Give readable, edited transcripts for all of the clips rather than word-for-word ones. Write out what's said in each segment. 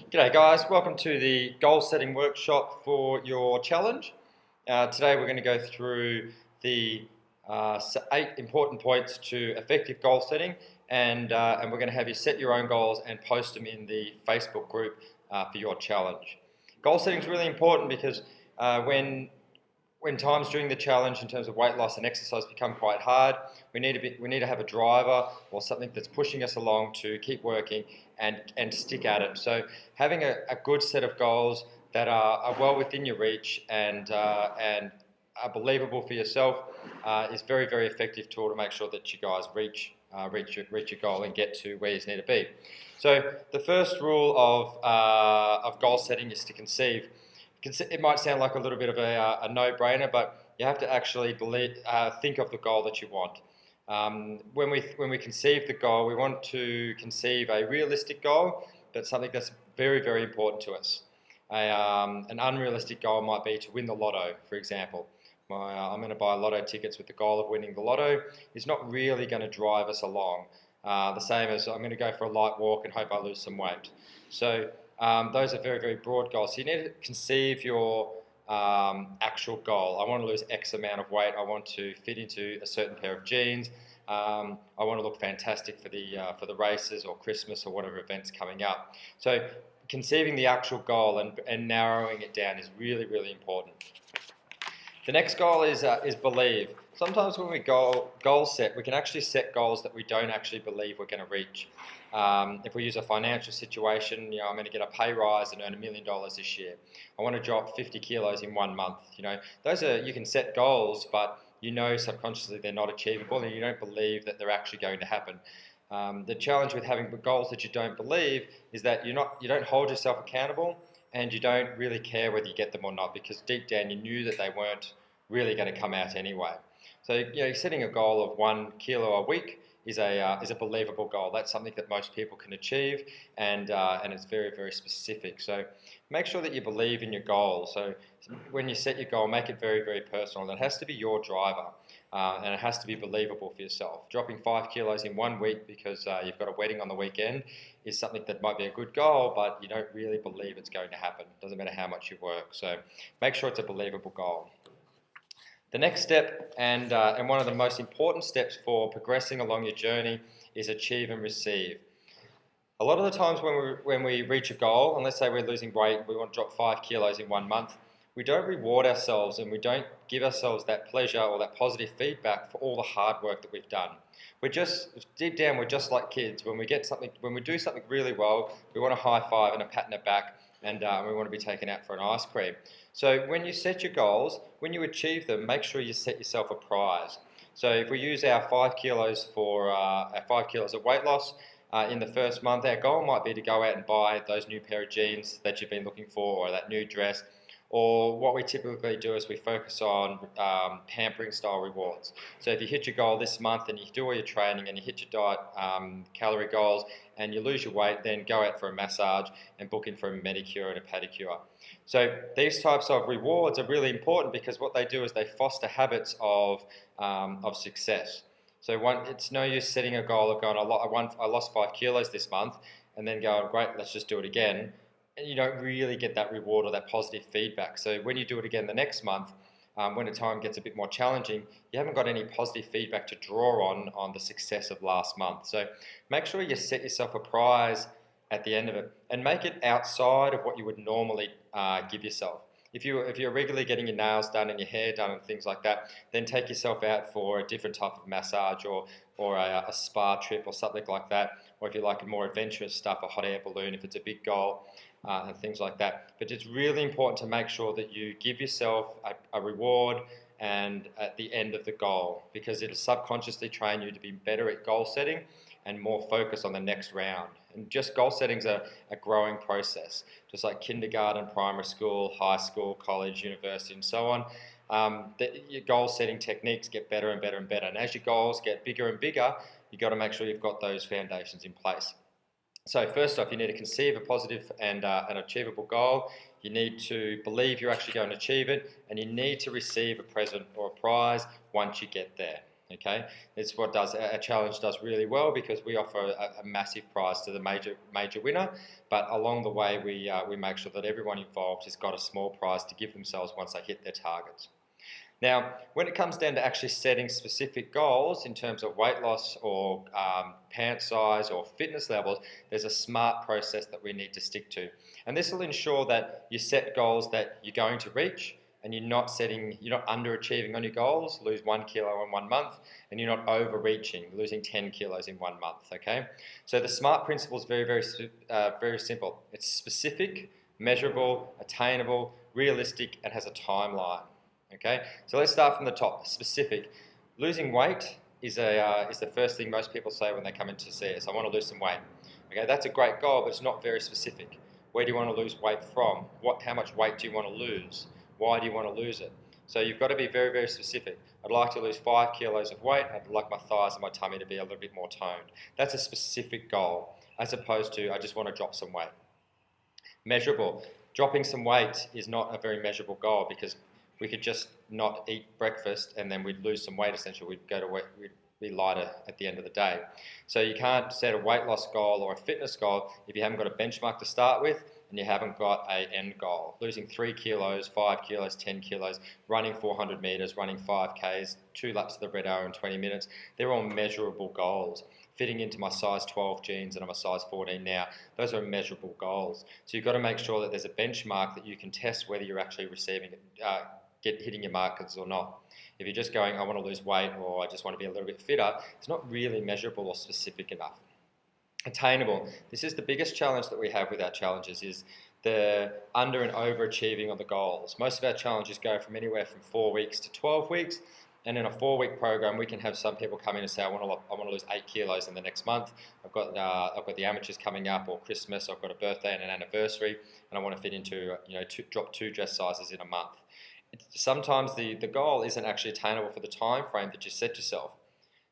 G'day guys, welcome to the goal setting workshop for your challenge. Today we're going to go through the 8 important points to effective goal setting, and we're going to have you set your own goals and post them in the Facebook group for your challenge. Goal setting is really important because when times during the challenge in terms of weight loss and exercise become quite hard, we need to have a driver or something that's pushing us along to keep working and stick at it. So having a good set of goals that are well within your reach and are believable for yourself is very, very effective tool to make sure that you guys reach your goal and get to where you need to be. So the first rule of goal setting is to conceive. It might sound like a little bit of a no-brainer, but you have to actually think of the goal that you want. When we conceive the goal, we want to conceive a realistic goal, but something that's very, very important to us. An unrealistic goal might be to win the lotto, for example. I'm going to buy lotto tickets with the goal of winning the lotto. It's not really going to drive us along. The same as I'm going to go for a light walk and hope I lose some weight. So those are very, very broad goals. So you need to conceive your actual goal. I want to lose X amount of weight. I want to fit into a certain pair of jeans. I want to look fantastic for the races or Christmas or whatever event's coming up. So conceiving the actual goal and narrowing it down is really, really important. The next goal is believe. Sometimes when we goal set, we can actually set goals that we don't actually believe we're going to reach. If we use a financial situation, I'm going to get a pay rise and earn $1 million this year. I want to drop 50 kilos in 1 month. Those are, you can set goals, but subconsciously they're not achievable and you don't believe that they're actually going to happen. The challenge with having goals that you don't believe is that you don't hold yourself accountable and you don't really care whether you get them or not, because deep down you knew that they weren't really going to come out anyway. So setting a goal of 1 kilo a week is a believable goal. That's something that most people can achieve, and it's very, very specific. So make sure that you believe in your goal. So when you set your goal, make it very, very personal. It has to be your driver, and it has to be believable for yourself. Dropping 5 kilos in 1 week because you've got a wedding on the weekend is something that might be a good goal, but you don't really believe it's going to happen. It doesn't matter how much you work. So make sure it's a believable goal. The next step, and one of the most important steps for progressing along your journey, is achieve and receive. A lot of the times when we reach a goal, and let's say we're losing weight, we want to drop 5 kilos in 1 month, we don't reward ourselves and we don't give ourselves that pleasure or that positive feedback for all the hard work that we've done. Deep down, we're just like kids. When we do something really well, we want a high five and a pat in the back, and we want to be taken out for an ice cream. So when you set your goals, when you achieve them, make sure you set yourself a prize. So if we use our 5 kilos for our 5 kilos of weight loss in the first month, our goal might be to go out and buy those new pair of jeans that you've been looking for, or that new dress. Or what we typically do is we focus on pampering style rewards. So if you hit your goal this month and you do all your training and you hit your diet calorie goals and you lose your weight, then go out for a massage and book in for a manicure and a pedicure. So these types of rewards are really important because what they do is they foster habits of success. So it's no use setting a goal of going, I lost 5 kilos this month, and then going, great, let's just do it again. And you don't really get that reward or that positive feedback. So when you do it again the next month, when the time gets a bit more challenging, you haven't got any positive feedback to draw on the success of last month. So make sure you set yourself a prize at the end of it and make it outside of what you would normally give yourself. If you're regularly getting your nails done and your hair done and things like that, then take yourself out for a different type of massage or a spa trip or something like that. Or if you like more adventurous stuff, a hot air balloon if it's a big goal. And things like that. But it's really important to make sure that you give yourself a reward and at the end of the goal, because it'll subconsciously train you to be better at goal setting and more focused on the next round. And just goal setting is a growing process, just like kindergarten, primary school, high school, college, university, and so on. Your goal setting techniques get better and better and better. And as your goals get bigger and bigger, you've got to make sure you've got those foundations in place. So first off, you need to conceive a positive and an achievable goal. You need to believe you're actually going to achieve it, and you need to receive a present or a prize once you get there. Okay, it's what does our challenge does really well, because we offer a massive prize to the major winner, but along the way we make sure that everyone involved has got a small prize to give themselves once they hit their targets. Now, when it comes down to actually setting specific goals in terms of weight loss or pant size or fitness levels, there's a smart process that we need to stick to. And this will ensure that you set goals that you're going to reach, and you're not underachieving on your goals, lose 1 kilo in 1 month, and you're not overreaching, losing 10 kilos in 1 month, okay? So the SMART principle is very simple. It's specific, measurable, attainable, realistic, and has a timeline. Okay, so let's start from the top. Specific. Losing weight is the first thing most people say when they come in to see us. I want to lose some weight. Okay, that's a great goal, but it's not very specific. Where do you want to lose weight from? How much weight do you want to lose? Why do you want to lose it? So you've got to be very, very specific. I'd like to lose 5 kilos of weight. I'd like my thighs and my tummy to be a little bit more toned. That's a specific goal, as opposed to I just want to drop some weight. Measurable. Dropping some weight is not a very measurable goal, because we could just not eat breakfast and then we'd lose some weight. Essentially, we'd be lighter at the end of the day. So you can't set a weight loss goal or a fitness goal if you haven't got a benchmark to start with and you haven't got an end goal. Losing 3 kilos, 5 kilos, 10 kilos, running 400 meters, running 5Ks, 2 laps of the red arrow in 20 minutes, they're all measurable goals. Fitting into my size 12 jeans and I'm a size 14 now, those are measurable goals. So you've got to make sure that there's a benchmark that you can test whether you're actually receiving it, hitting your markers or not. If you're just going, I want to lose weight, or I just want to be a little bit fitter, it's not really measurable or specific enough. Attainable. This is the biggest challenge that we have with our challenges, is the under and overachieving of the goals. Most of our challenges go from anywhere from 4 weeks to 12 weeks. And in a 4-week program, we can have some people come in and say, I want to lose 8 kilos in the next month. I've got the amateurs coming up, or Christmas. I've got a birthday and an anniversary, and I want to fit into drop 2 dress sizes in a month. Sometimes the goal isn't actually attainable for the time frame that you set yourself.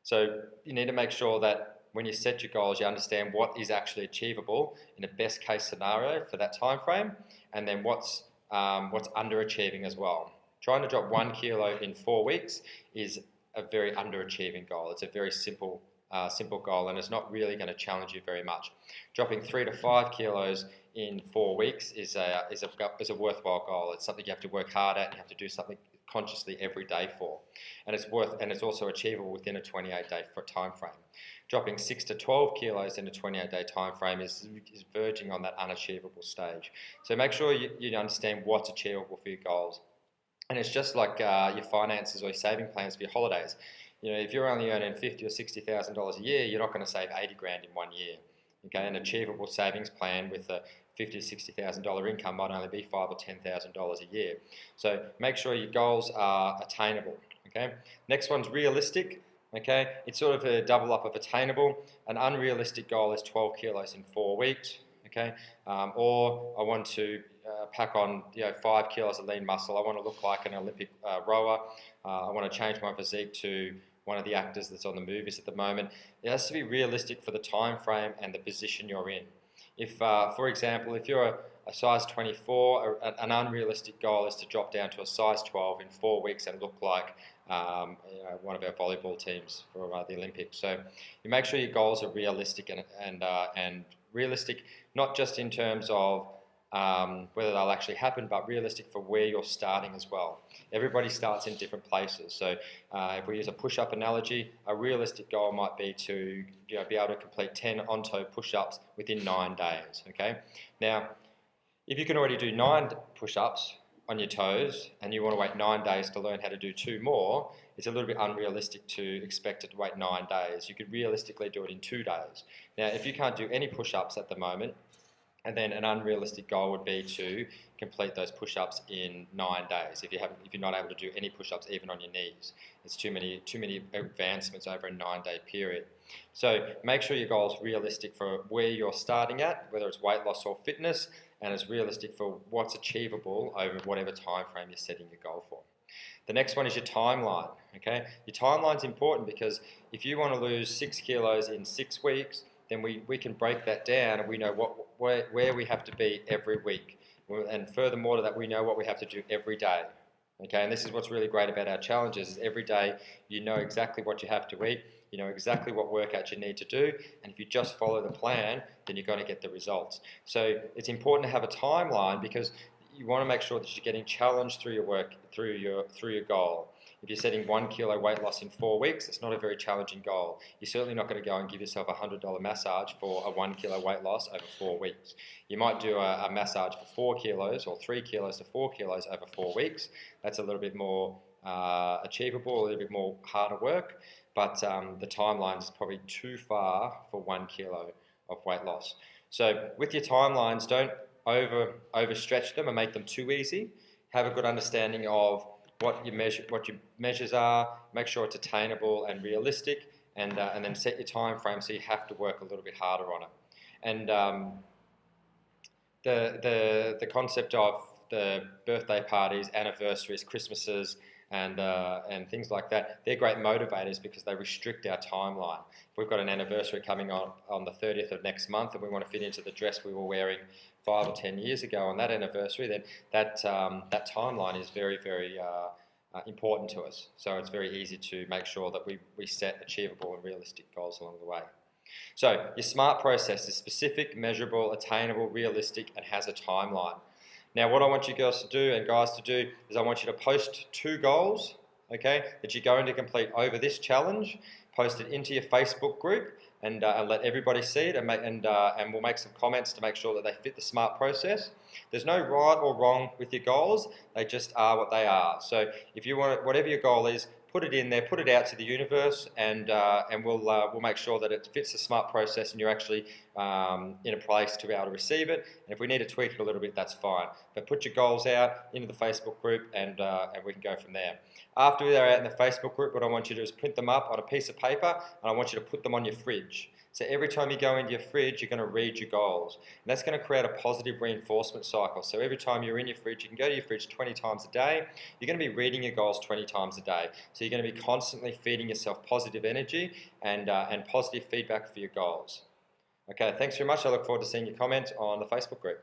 So you need to make sure that when you set your goals, you understand what is actually achievable in a best case scenario for that time frame, and then what's underachieving as well. Trying to drop 1 kilo in 4 weeks is a very underachieving goal. It's a very simple goal, and it's not really going to challenge you very much. Dropping 3 to 5 kilos in 4 weeks is a worthwhile goal. It's something you have to work hard at. You have to do something consciously every day for, and it's also achievable within a 28-day time frame. Dropping 6 to 12 kilos in a 28-day time frame is verging on that unachievable stage. So make sure you understand what's achievable for your goals. And it's just like your finances or your saving plans for your holidays. You know, if you're only earning $50,000 or $60,000 a year, you're not going to save 80 grand in 1 year. Okay, an achievable savings plan with a $50,000 to $60,000 income might only be $5,000 or $10,000 a year. So make sure your goals are attainable. Okay, next one's realistic. Okay, it's sort of a double up of attainable. An unrealistic goal is 12 kilos in 4 weeks. Okay, or I want to pack on 5 kilos of lean muscle. I want to look like an Olympic rower. I want to change my physique to one of the actors that's on the movies at the moment. It has to be realistic for the time frame and the position you're in. If, for example, if you're a size 24, an unrealistic goal is to drop down to a size 12 in 4 weeks and look like one of our volleyball teams for the Olympics. So you make sure your goals are realistic and realistic, not just in terms of whether they'll actually happen, but realistic for where you're starting as well. Everybody starts in different places. So if we use a push-up analogy, a realistic goal might be to be able to complete 10 on-toe push-ups within 9 days. Okay. Now, if you can already do 9 push-ups on your toes and you want to wait 9 days to learn how to do 2 more, it's a little bit unrealistic to expect it to wait 9 days. You could realistically do it in 2 days. Now, if you can't do any push-ups at the moment, and then an unrealistic goal would be to complete those push-ups in 9 days. If you're not able to do any push-ups even on your knees, it's too many advancements over a 9-day period. So make sure your goal is realistic for where you're starting at, whether it's weight loss or fitness, and it's realistic for what's achievable over whatever time frame you're setting your goal for. The next one is your timeline. Okay, your timeline's important because if you want to lose 6 kilos in 6 weeks, then we can break that down and we know where we have to be every week. And furthermore to that, we know what we have to do every day. Okay, and this is what's really great about our challenges is every day you know exactly what you have to eat, you know exactly what workouts you need to do, and if you just follow the plan, then you're going to get the results. So it's important to have a timeline because you want to make sure that you're getting challenged through your work, through your goal. If you're setting 1 kilo weight loss in 4 weeks, it's not a very challenging goal. You're certainly not going to go and give yourself a $100 massage for a 1 kilo weight loss over 4 weeks. You might do a massage for 4 kilos or 3 kilos to 4 kilos over 4 weeks. That's a little bit more achievable, a little bit more harder work, but the timeline is probably too far for 1 kilo of weight loss. So with your timelines, don't overstretch them and make them too easy. Have a good understanding of what your measures are. Make sure it's attainable and realistic, and then set your time frame so you have to work a little bit harder on it. And the concept of the birthday parties, anniversaries, Christmases, and things like that, they're great motivators because they restrict our timeline. If we've got an anniversary coming on the 30th of next month and we want to fit into the dress we were wearing 5 or 10 years ago on that anniversary, then that timeline is very, very important to us. So it's very easy to make sure that we set achievable and realistic goals along the way. So your SMART process is specific, measurable, attainable, realistic, and has a timeline. Now what I want you girls to do and guys to do is I want you to post 2 goals, okay, that you're going to complete over this challenge. Post it into your Facebook group and let everybody see it, and we'll make some comments to make sure that they fit the SMART process. There's no right or wrong with your goals, they just are what they are. So if you want, whatever your goal is, put it in there, put it out to the universe, and we'll make sure that it fits the SMART process and you're actually in a place to be able to receive it. And if we need to tweak it a little bit, that's fine. But put your goals out into the Facebook group, and we can go from there. After they're out in the Facebook group, what I want you to do is print them up on a piece of paper, and I want you to put them on your fridge. So every time you go into your fridge, you're going to read your goals. And that's going to create a positive reinforcement cycle. So every time you're in your fridge, you can go to your fridge 20 times a day. You're going to be reading your goals 20 times a day. So you're going to be constantly feeding yourself positive energy and positive feedback for your goals. Okay, thanks very much. I look forward to seeing your comments on the Facebook group.